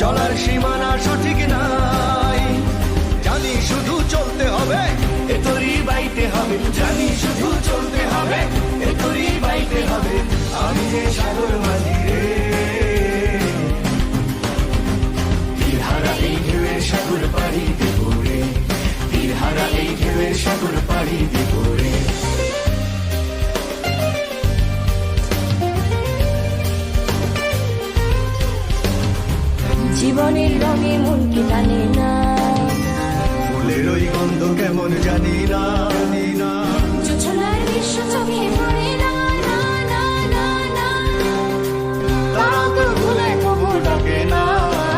চলার সীমানা সঠিক নাই। জানি শুধু চলতে হবে, এ তরি বাইতে হবে। জানি শুধু চলতে হবে, এ তরি বাইতে হবে। আমি যে সাগর মাঝি রে, তীরহারা এই ঢেউয়ের সাগর পাড়ি দেব রে, তীরহারা এই ঢেউয়ের সাগর পাড়ি দেব রে। জীবনের রঙে মন কি টানে না, ফুলের ওই গন্ধ কেমন জানি না, জোছনার দৃশ্য চোখে পড়ে